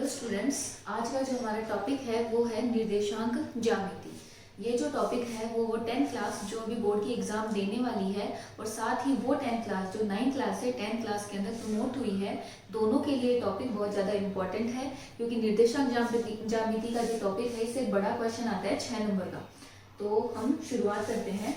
Students, आज का जो हमारा टॉपिक है वो है निर्देशांक ज्यामिति। ये जो टॉपिक है वो 10th क्लास जो अभी बोर्ड की एग्जाम देने वाली है और साथ ही वो 10th क्लास जो 9th क्लास से 10th क्लास के अंदर प्रमोट हुई है, दोनों के लिए टॉपिक बहुत ज़्यादा इंपॉर्टेंट है क्योंकि निर्देशांक ज्यामिति का जो टॉपिक है इससे बड़ा क्वेश्चन आता है 6 नंबर का। तो हम शुरुआत करते हैं।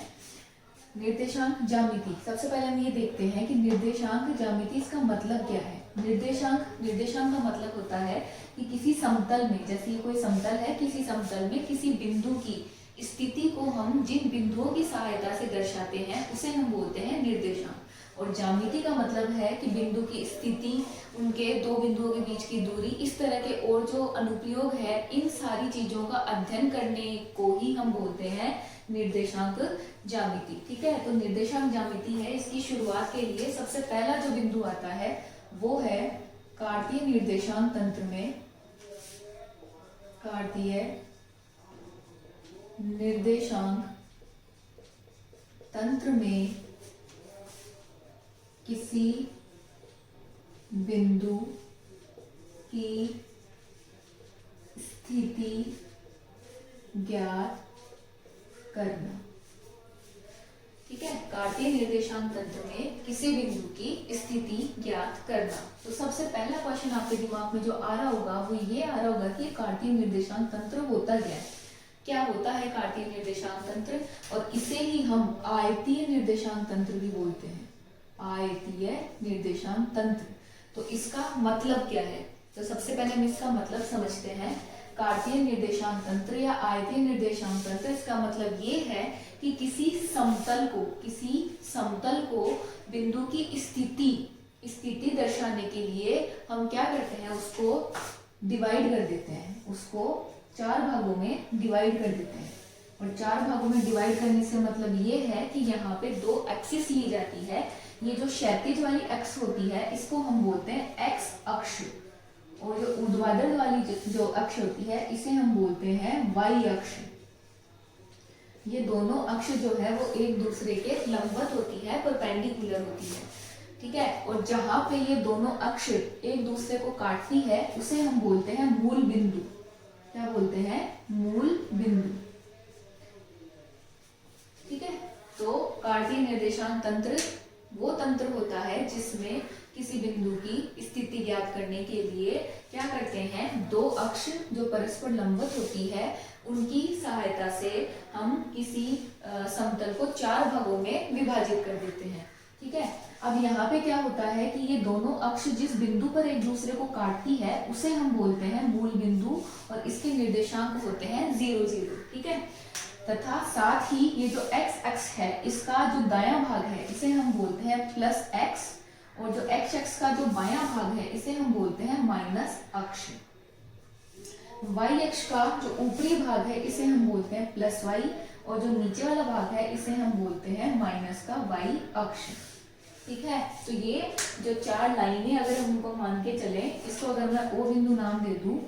निर्देशांक ज्यामिति, सबसे पहले हम ये देखते हैं कि निर्देशांक ज्यामिति इसका मतलब क्या है। निर्देशांक का मतलब होता है कि किसी समतल में, जैसे कोई समतल है, किसी समतल में किसी बिंदु की स्थिति को हम जिन बिंदुओं की सहायता से दर्शाते हैं उसे हम बोलते हैं निर्देशांक। और ज्यामिति का मतलब है कि बिंदु की स्थिति, उनके दो बिंदुओं के बीच की दूरी, इस तरह के और जो अनुप्रयोग है, इन सारी चीजों का अध्ययन करने को ही हम बोलते हैं निर्देशांक ज्यामिति। ठीक है, तो निर्देशांक ज्यामिति है, इसकी शुरुआत के लिए सबसे पहला जो बिंदु आता है वो है कार्तीय निर्देशांक तंत्र में, कार्तीय निर्देशांक तंत्र में किसी बिंदु की स्थिति ज्ञात करना। ठीक है, कार्तीय निर्देशांक तंत्र में किसी बिंदु की स्थिति ज्ञात करना। तो सबसे पहला क्वेश्चन आपके दिमाग में जो आ रहा होगा वो ये आ रहा होगा कि कार्तीय निर्देशांक तंत्र होता क्या होता है कार्तीय निर्देशांक तंत्र, और इसे ही हम आयतीय निर्देशांक तंत्र भी बोलते हैं, आयतीय निर्देशांक तंत्र। तो इसका मतलब क्या है, तो सबसे पहले हम इसका मतलब समझते हैं। कार्तीय निर्देशांक तंत्र या आयतीय निर्देशांक तंत्र, इसका मतलब ये है कि किसी समतल को बिंदु की स्थिति दर्शाने के लिए हम क्या करते हैं, उसको डिवाइड कर देते हैं, उसको 4 भागों में डिवाइड कर देते हैं। और 4 भागों में डिवाइड करने से मतलब ये है कि यहाँ पे 2 एक्सिस ली जाती है। ये जो क्षैतिज वाली एक्स होती है इसको हम बोलते हैं एक्स अक्ष, और जो ऊर्ध्वाधर वाली जो अक्ष होती है इसे हम बोलते हैं वाई अक्ष। ये दोनों अक्ष जो है वो एक दूसरे के लंबवत होती है, परपेंडिकुलर होती है। ठीक है, और जहां पे ये दोनों अक्ष एक दूसरे को काटती है उसे हम बोलते हैं मूल बिंदु। क्या बोलते हैं? मूल बिंदु। ठीक है, तो कार्तीय निर्देशांक तंत्र वो तंत्र होता है जिसमें किसी बिंदु की स्थिति ज्ञात करने के लिए क्या करते हैं, 2 अक्ष जो परस्पर लंबवत होती है उनकी सहायता से हम किसी समतल को 4 भागों में विभाजित कर देते हैं। ठीक है, अब यहाँ पे क्या होता है कि ये दोनों अक्ष जिस बिंदु पर एक दूसरे को काटती है उसे हम बोलते हैं मूल बिंदु, और इसके निर्देशांक होते हैं 0, 0। ठीक है, तथा साथ ही ये जो x अक्ष है इसका जो दायां भाग है इसे हम बोलते हैं प्लस x, और जो x अक्ष का जो बायां भाग है इसे हम बोलते हैं माइनस अक्ष। y अक्ष का जो ऊपरी भाग है इसे हम बोलते हैं प्लस y, और जो नीचे वाला भाग है इसे हम बोलते हैं माइनस का y अक्ष। ठीक है, तो ये जो 4 लाइनें अगर हम उनको मान के चले, इसको अगर मैं O बिंदु नाम दे दूं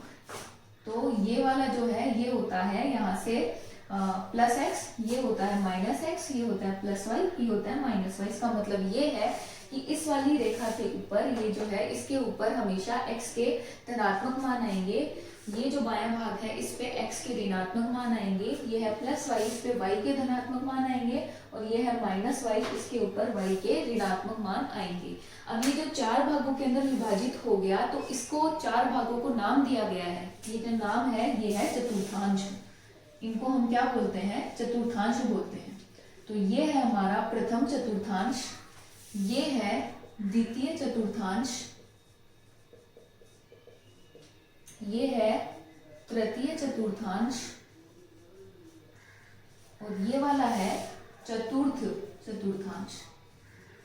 तो ये वाला जो है ये होता है यहाँ से प्लस एक्स, ये होता है माइनस एक्स, ये होता है प्लस वाई, ये होता है माइनस वाई। इसका मतलब ये है कि इस वाली रेखा के ऊपर ये जो है इसके ऊपर हमेशा एक्स के धनात्मक मान आएंगे, ये जो बायां भाग है इस पे एक्स के ऋणात्मक मान आएंगे, ये है प्लस वाई, इस पे वाई के धनात्मक मान आएंगे, और ये है माइनस वाई, इसके ऊपर वाई के ऋणात्मक मान आएंगे। अब ये जो 4 भागों के अंदर विभाजित हो गया तो इसको 4 भागों को नाम दिया गया है। ये जो नाम है ये है चतुर्थांश, इनको हम क्या बोलते हैं, चतुर्थांश बोलते हैं। तो ये है हमारा प्रथम चतुर्थांश, ये है द्वितीय चतुर्थांश, ये है तृतीय चतुर्थांश, और ये वाला है चतुर्थ चतुर्थांश।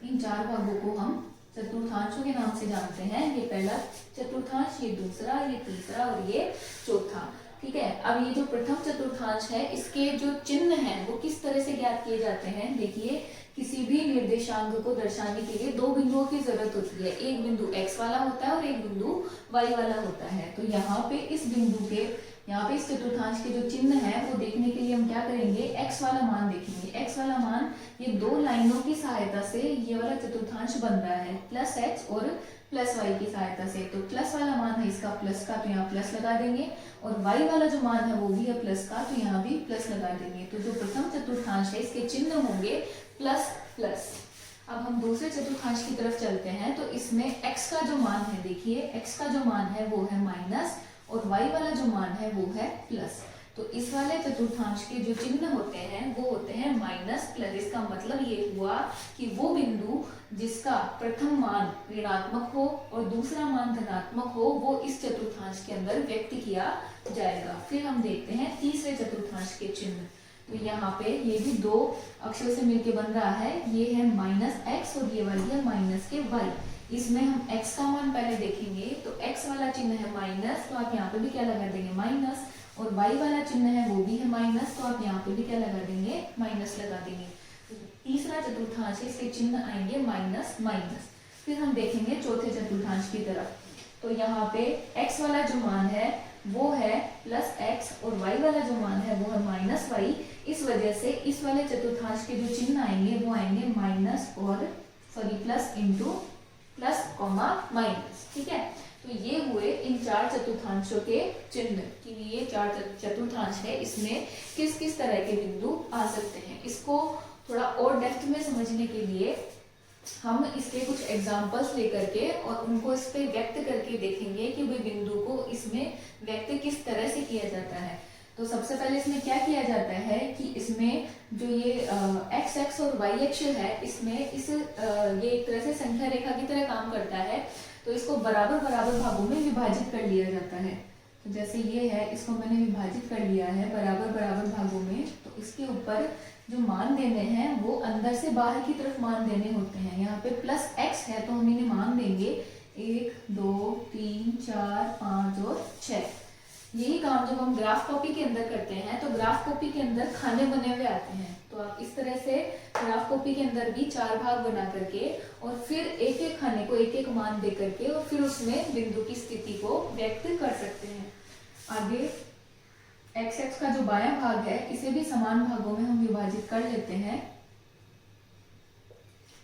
इन 4 भागों को हम चतुर्थांशों के नाम से जानते हैं। ये पहला चतुर्थांश, ये दूसरा, ये तीसरा और ये चौथा। ठीक है, अब ये जो प्रथम चतुर्थांश है इसके जो चिन्ह हैं वो किस तरह से ज्ञात किए जाते हैं। देखिए, किसी भी निर्देशांक को दर्शाने के लिए 2 बिंदुओं की जरूरत होती है, एक बिंदु x वाला होता है और एक बिंदु y वाला होता है। तो यहाँ पे इस बिंदु के यहाँ पे इस चतुर्थांश के जो चिन्ह है वो देखने के लिए हम क्या करेंगे, x वाला मान देखेंगे। x वाला मान ये दो लाइनों की सहायता से ये वाला चतुर्थांश बन रहा है, प्लस x और प्लस y की सहायता से। तो प्लस वाला मान है इसका प्लस का, तो यहाँ प्लस लगा देंगे, और y वाला जो मान है वो भी है प्लस का, तो यहाँ भी प्लस लगा देंगे। तो जो प्रथम चतुर्थांश है इसके चिन्ह होंगे प्लस प्लस। अब हम दूसरे चतुर्थांश की तरफ चलते हैं, तो इसमें x का जो मान है, देखिए x का जो मान है वो है माइनस, और y वाला जो मान है वो है प्लस। तो इस वाले चतुर्थांश के जो चिन्ह होते हैं वो होते हैं माइनस प्लस। इसका मतलब ये हुआ कि वो बिंदु जिसका प्रथम मान ऋणात्मक हो और दूसरा मान धनात्मक हो वो इस चतुर्थांश के अंदर व्यक्त किया जाएगा। फिर हम देखते हैं तीसरे चतुर्थांश के चिन्ह। तो यहाँ पे ये भी दो अक्षरों से मिलके बन रहा है, ये है माइनस एक्स और ये वाली है माइनस के वाई। इसमें हम x का मान पहले देखेंगे, तो x वाला चिन्ह है माइनस, तो आप यहाँ पे भी क्या लगा देंगे, माइनस, और y वाला चिन्ह है वो भी है माइनस, तो आप यहाँ पे भी क्या लगा देंगे, माइनस लगा देंगे। तो तीसरा चतुर्थांश है, इसके चिन्ह आएंगे माइनस माइनस। फिर हम देखेंगे चौथे चतुर्थांश की तरफ। तो यहाँ पे x वाला जो मान है वो है प्लस x, और y वाला जो मान है वो है माइनस y। इस वजह से इस वाले चतुर्थांश के जो चिन्ह आएंगे वो आएंगे माइनस और plus into plus comma minus. ठीक है, तो ये हुए इन चार चतुर्थांशों के चिन्ह कि ये चार चतुर्थांश है, इसमें किस किस तरह के बिंदु आ सकते हैं। इसको थोड़ा और डेप्थ में समझने के लिए हम इसके कुछ एग्जांपल्स लेकर के और उनको इस पे व्यक्त करके देखेंगे कि भाई बिंदु को इसमें व्यक्त किस तरह से किया जाता है। तो सबसे पहले इसमें क्या किया जाता है कि इसमें जो ये एक्स एक्स और वाई अक्ष है, इसमें ये एक तरह से संख्या रेखा की तरह काम करता है। तो इसको बराबर बराबर भागों में विभाजित कर लिया जाता है। तो जैसे ये है, इसको मैंने विभाजित कर लिया है बराबर बराबर भागों में। तो इसके ऊपर जो मान देने हैं वो अंदर से बाहर की तरफ मान देने होते हैं। यहाँ पे प्लस एक्स है तो हम इन्हें मान देंगे 1 2 3 4 5 और 6। यही काम जब हम ग्राफ कॉपी के अंदर करते हैं तो ग्राफ कॉपी के अंदर खाने बने हुए आते हैं। तो आप इस तरह से ग्राफ कॉपी के अंदर भी 4 भाग बना करके और फिर एक एक खाने को एक एक मान दे करके और फिर उसमें बिंदु की स्थिति को व्यक्त कर सकते हैं। आगे एक्स एक्स का जो बायां भाग है इसे भी समान भागों में हम विभाजित कर लेते हैं।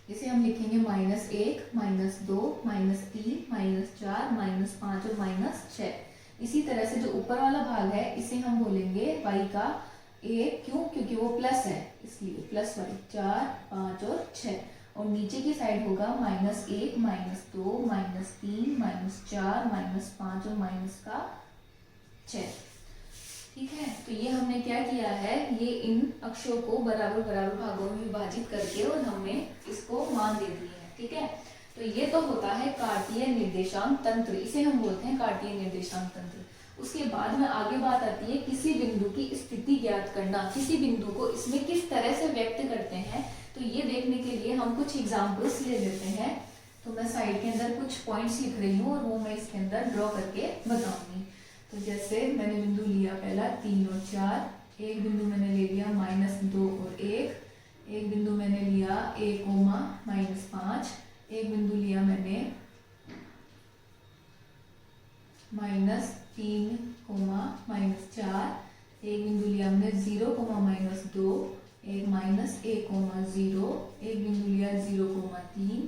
इसे हम लिखेंगे -1 -2 -3 -4 -5 और -6। इसी तरह से जो ऊपर वाला भाग है इसे हम बोलेंगे y का 1, क्यों, क्योंकि वो प्लस है इसलिए प्लस y, 4 5 और 6। और नीचे की साइड होगा -1 -2 -3 -4 -5 और -6। ठीक है, तो ये हमने क्या किया है, ये इन अक्षरों को बराबर बराबर भागों में विभाजित करके और हमने इसको मान दे दिए हैं। ठीक है, तो ये तो होता है कार्तीय निर्देशांक तंत्र, इसे हम बोलते हैं कार्तीय निर्देशांक तंत्र। उसके बाद में आगे बात आती है किसी बिंदु की स्थिति ज्ञात करना, किसी बिंदु को इसमें किस तरह से व्यक्त करते हैं। तो ये देखने के लिए हम कुछ एग्जाम्पल्स ले लेते हैं। तो मैं साइड के अंदर कुछ पॉइंट्स लिख रही हूँ और वो मैं इसके अंदर ड्रॉ करके बताऊंगी। तो जैसे मैंने बिंदु लिया पहला 3 और 4, एक बिंदु मैंने ले लिया -2 और 1, एक बिंदु मैंने लिया 1, -5, एक बिंदु लिया मैंने -3, -4, एक बिंदु लिया हमने 0, -2, एक -1, 0, एक बिंदु लिया 0, 3,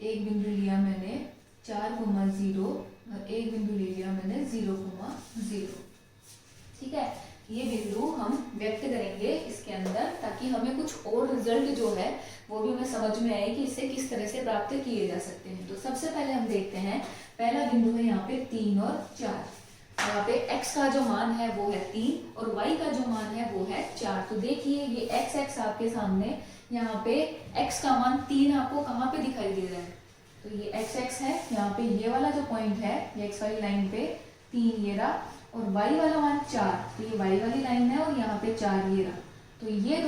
एक बिंदु लिया मैंने 4, 0 और एक बिंदु ले लिया मैंने 0, 0। ठीक है, ये बिंदु हम व्यक्त करेंगे इसके अंदर ताकि हमें कुछ और रिजल्ट जो है वो भी हमें समझ में आए कि इसे किस तरह से प्राप्त किए जा सकते हैं। तो सबसे पहले हम देखते हैं, पहला बिंदु है यहाँ पे 3 और 4। यहाँ पे x का जो मान है वो है 3 और y का जो मान है वो है 4। तो देखिए ये x आपके सामने, यहाँ पे x का मान 3 आपको कहाँ पे दिखाई दे रहा है, तो ये x है, यहाँ पे ये वाला जो पॉइंट है ये x वाली लाइन पे 3 ये रहा, और y वाला मान 4, तो ये y वाली लाइन है और यहाँ पे 4 ये रहा। तो ये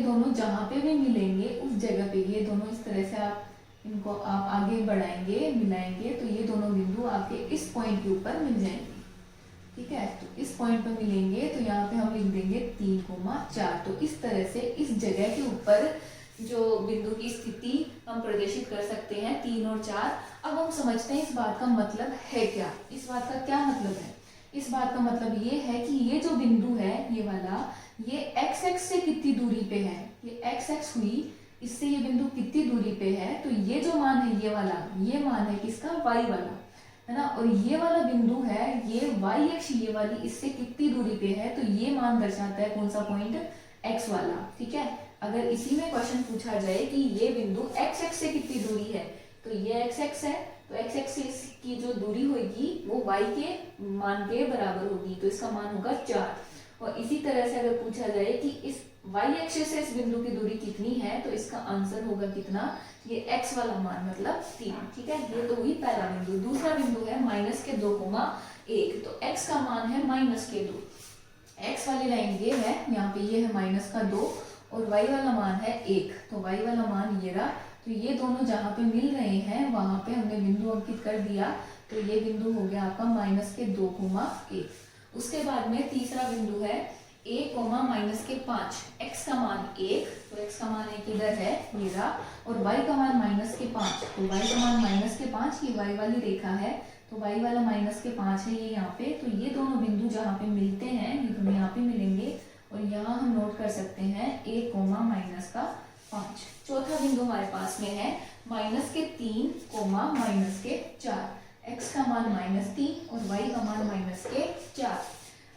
दोनों जहाँ पे भी मिलेंगे उस जगह पे ये दोनों इस तरह से आप इनको आप आगे बढ़ाएंगे, मिलाएंगे, तो ये दोनों बिंदु आपके इस पॉइंट के ऊपर मिल जाएंगे। ठीक है, तो इस पॉइंट पे मिलेंगे, तो यहाँ पे हम लिख देंगे 3, 4। तो इस तरह से इस जगह के ऊपर जो बिंदु की स्थिति हम प्रदर्शित कर सकते हैं 3 और 4। अब हम समझते हैं इस बात का मतलब है क्या, इस बात का क्या मतलब है। इस बात का मतलब ये है कि ये जो बिंदु है ये वाला, ये एक्स एक्स से कितनी दूरी पे है, ये एक्स एक्स हुई, इससे ये बिंदु कितनी दूरी पे है, तो ये जो मान है ये वाला, ये मान है किसका, वाई वाला, है ना। और ये वाला बिंदु है ये वाई एक्स, ये वाली इससे कितनी दूरी पे है, तो ये मान दर्शाता है कौन सा पॉइंट, एक्स वाला। ठीक है, अगर इसी में क्वेश्चन पूछा जाए कि ये बिंदु एक्स एक्स से कितनी दूरी है, तो ये एक्स एक्स है, तो एक्स एक्स की जो दूरी होगी वो वाई के मान के बराबर होगी, तो इसका मान होगा 4। और इसी तरह से अगर पूछा जाए कि इस वाई एक्सिस से इस बिंदु की दूरी कितनी है, तो इसका आंसर होगा कितना, ये एक्स वाला मान मतलब 3। ठीक है, ये तो हुई पहला बिंदु। दूसरा बिंदु है -2,1, तो एक्स का मान है -2, एक्स वाली लाइन ये है, यहाँ पे ये है -2 और वाई वाला मान है 1, तो वाई वाला मान ये रहा। तो ये दोनों जहाँ पे मिल रहे हैं वहां पे हमने बिंदु अंकित कर दिया, तो ये बिंदु हो गया आपका -2,1। उसके बाद में तीसरा बिंदु है a, -5, x का मान 1, तो x का मान 1 इधर है ये रहा, और y का मान -5, तो y का मान -5, ये y वाली रेखा है, तो y वाला -5 है ये यहाँ पे। तो ये दोनों बिंदु जहाँ पे मिलते हैं ये दोनों यहाँ पे मिलेंगे, और यहाँ हम नोट कर सकते हैं a, -5। चौथा बिंदु हमारे पास में है -3, -4, x का मान -3 और y का मान -4।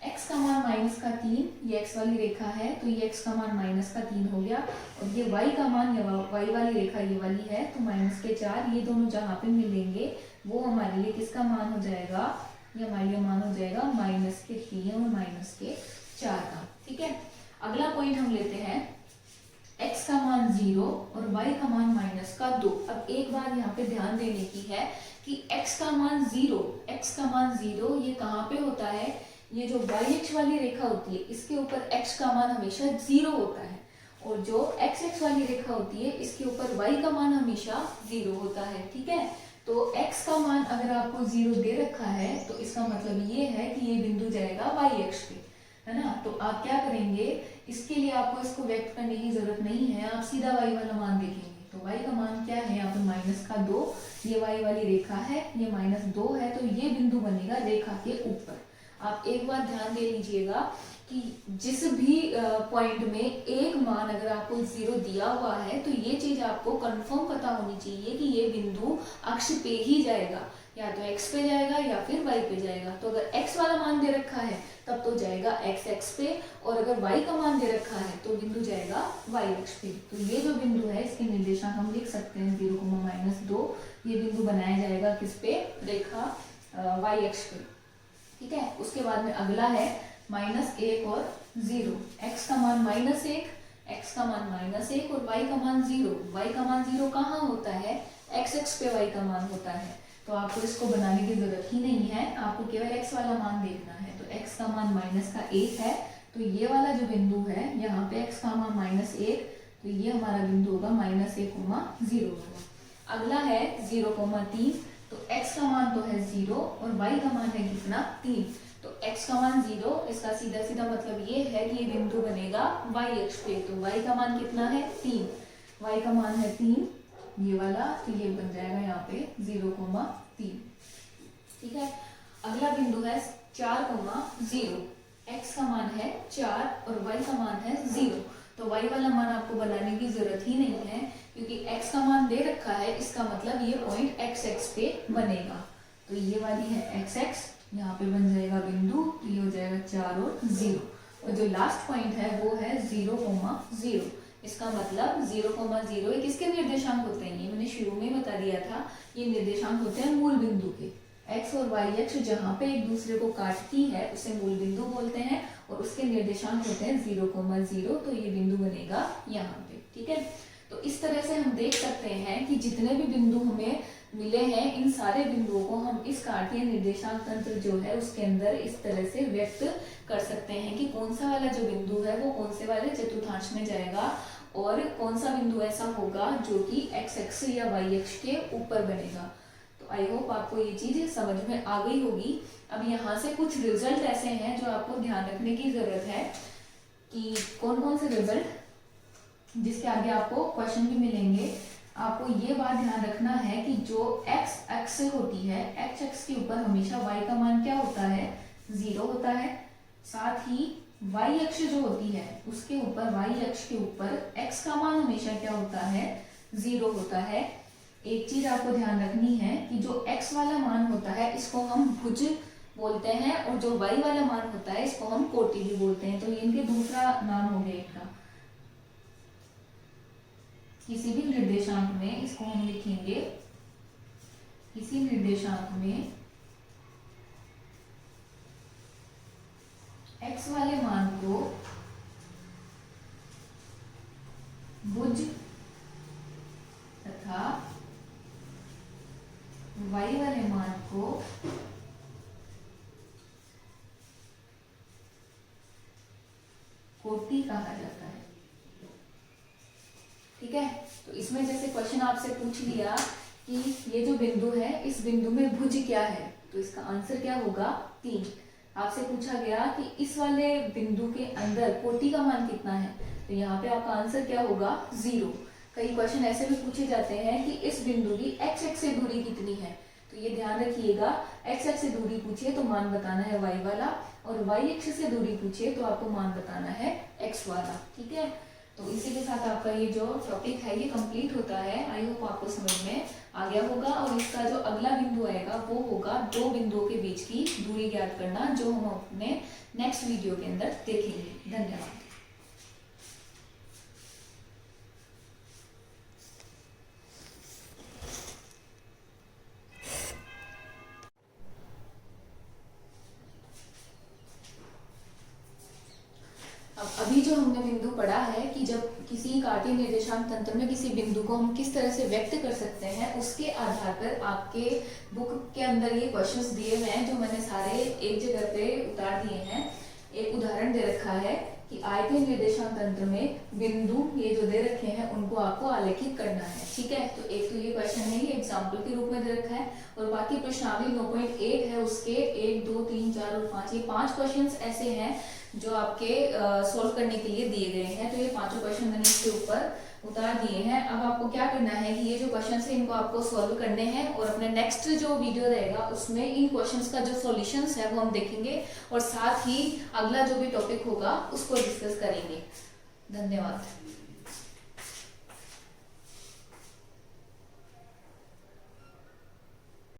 x का मान -3, ये x वाली रेखा है, तो ये x का मान -3 हो गया, और ये y का मान, y वाली रेखा ये वाली है, तो -4। ये दोनों जहाँ पे मिलेंगे वो हमारे लिए किसका मान हो जाएगा, ये हमारे लिए मान हो जाएगा -3 और -4 का। ठीक है, अगला पॉइंट हम लेते हैं x का मान 0 और y का मान -2। अब एक बात यहाँ पे ध्यान देने की है कि x का मान 0 ये कहाँ पे होता है, ये जो y अक्ष वाली रेखा होती है इसके ऊपर x का मान हमेशा 0 होता है, और जो x अक्ष वाली रेखा होती है इसके ऊपर y का मान हमेशा 0 होता है। ठीक है, तो x का मान अगर आपको 0 दे रखा है तो इसका मतलब ये है कि ये बिंदु जाएगा y अक्ष पे, है ना। तो आप क्या करेंगे, इसके लिए आपको इसको व्यक्त करने की जरूरत नहीं है, आप सीधा y वाला मान देखेंगे। तो y का मान क्या है, यहाँ पे -2, ये y वाली रेखा है, ये -2 है, तो ये बिंदु बनेगा रेखा के ऊपर। आप एक बार ध्यान दे लीजिएगा कि जिस भी पॉइंट में एक मान अगर आपको 0 दिया हुआ है तो ये चीज आपको कंफर्म पता होनी चाहिए कि ये बिंदु अक्ष पे ही जाएगा, या तो x पे जाएगा या फिर y पे जाएगा। तो अगर x वाला मान दे रखा है तब तो जाएगा x पे, और अगर y का मान दे रखा है तो बिंदु जाएगा y अक्ष पे। तो ये जो बिंदु है इसके निर्देशांक हम लिख सकते हैं 0, -2, ये बिंदु बनाया जाएगा किस पे, रेखा y अक्ष पे। ठीक है, उसके बाद में अगला है -1 और 0, x का मान -1, x का मान -1 और y का मान 0। y का मान 0 कहाँ होता है, x अक्ष पे y का मान होता है, तो आपको इसको बनाने की जरूरत ही नहीं है, आपको केवल x वाला मान देखना है। तो x का मान -1 है, तो ये वाला जो बिंदु है यहाँ पे x का मान -1, तो ये हमारा बिंदु होगा -1, 0 होगा। अगला है 0,3, तो x का मान तो है 0 और y का मान है कितना, 3। तो x का मान 0, इसका सीधा सीधा मतलब ये है कि ये बिंदु बनेगा y अक्ष पे। तो y का मान कितना है, 3, y का मान है 3 ये वाला, तो ये बन जाएगा यहाँ पे 0,3। ठीक है, अगला बिंदु है 4,0, x का मान है 4 और y का मान है 0। तो y वाला मान आपको बनाने की जरूरत ही नहीं है क्योंकि x का मान दे रखा है, इसका मतलब ये पॉइंट x अक्ष पे बनेगा। तो ये वाली है x अक्ष, यहाँ पे बन जाएगा बिंदु, तो ये हो जाएगा 4 और 0। और जो लास्ट पॉइंट है वो है 0,0, इसका मतलब 0,0 ये किसके निर्देशांक होते हैं, ये मैंने शुरू में बता दिया था, ये निर्देशांक होते हैं मूल बिंदु के। x और y अक्ष जहाँ पे एक दूसरे को काटती है उसे मूल बिंदु बोलते हैं, और उसके निर्देशांक होते हैं 0,0, तो ये बिंदु बनेगा यहाँ पे। ठीक है, तो इस तरह से हम देख सकते हैं कि जितने भी बिंदु हमें मिले हैं इन सारे बिंदुओं को हम इस कार्तीय निर्देशांक तंत्र जो है उसके अंदर इस तरह से व्यक्त कर सकते हैं कि कौन सा वाला जो बिंदु है वो कौन से वाले चतुर्थांश में जाएगा, और कौन सा बिंदु ऐसा होगा जो कि x अक्ष या y अक्ष के ऊपर बनेगा। तो आई होप आपको ये चीज समझ में आ गई होगी। अब यहाँ से कुछ रिजल्ट ऐसे हैं जो आपको ध्यान रखने की जरूरत है कि कौन कौन से रिजल्ट, जिसके आगे आपको क्वेश्चन भी मिलेंगे। आपको ये बात ध्यान रखना है कि जो x अक्ष होती है, x अक्ष के ऊपर हमेशा y का मान क्या होता है, 0 होता है। साथ ही y अक्ष जो होती है उसके ऊपर, y अक्ष के ऊपर x का मान हमेशा क्या होता है, 0 होता है। एक चीज आपको ध्यान रखनी है कि जो x वाला मान होता है इसको हम भुज बोलते हैं, और जो y वाला मान होता है इसको हम कोटि भी बोलते हैं। तो ये इनके दूसरा नाम हो गया इनका। किसी भी निर्देशांक में इसको हम लिखेंगे, किसी निर्देशांक में x वाले मान को भुज तथा y वाले मान को कोटि कहा जाता है। ठीक है, तो इसमें जैसे क्वेश्चन आपसे पूछ लिया कि ये जो बिंदु है इस बिंदु में भुज क्या है, तो इसका आंसर क्या होगा, 3। आपसे पूछा गया कि इस वाले बिंदु के अंदर कोटि का मान कितना है, तो यहाँ पे आपका आंसर क्या होगा, 0। कई क्वेश्चन ऐसे भी पूछे जाते हैं कि इस बिंदु की x अक्ष से दूरी कितनी है, तो ये ध्यान रखिएगा, x अक्ष से दूरी पूछिए तो मान बताना है y वाला, और y अक्ष से दूरी पूछिए तो आपको मान बताना है x वाला। ठीक है, तो इसी के साथ आपका ये जो टॉपिक है ये कंप्लीट होता है। आई होप आपको समझ में आ गया होगा। और इसका जो अगला बिंदु आएगा वो होगा 2 बिंदुओं के बीच की दूरी ज्ञात करना, जो हम अपने नेक्स्ट वीडियो के अंदर देखेंगे। धन्यवाद। अभी जो हमने बिंदु पढ़ा है कि जब किसी कार्तीय निर्देशांक तंत्र में किसी बिंदु को हम किस तरह से व्यक्त कर सकते हैं, उसके आधार पर आपके बुक के अंदर ये क्वेश्चंस दिए हुए हैं जो मैंने सारे एक जगह पे उतार दिए हैं। एक उदाहरण दे रखा है कि आयतीय निर्देशांक तंत्र में बिंदु ये जो दे रखे हैं उनको आपको आलेखित करना है। ठीक है, तो एक तो ये क्वेश्चन है, ये एग्जाम्पल के रूप में दे रखा है, और बाकी प्रश्नावली 9.1 है उसके 1, 2, 3, 4 और 5, ये 5 क्वेश्चन ऐसे हैं जो आपके सोल्व करने के लिए दिए गए हैं। तो ये 5 क्वेश्चन मैंने इसके ऊपर उतार दिए हैं। अब आपको क्या करना है कि ये जो क्वेश्चन है इनको आपको सॉल्व करने हैं, और अपने नेक्स्ट जो वीडियो रहेगा उसमें इन क्वेश्चंस का जो सॉल्यूशंस है वो हम देखेंगे, और साथ ही अगला जो भी टॉपिक होगा उसको डिस्कस करेंगे। धन्यवाद।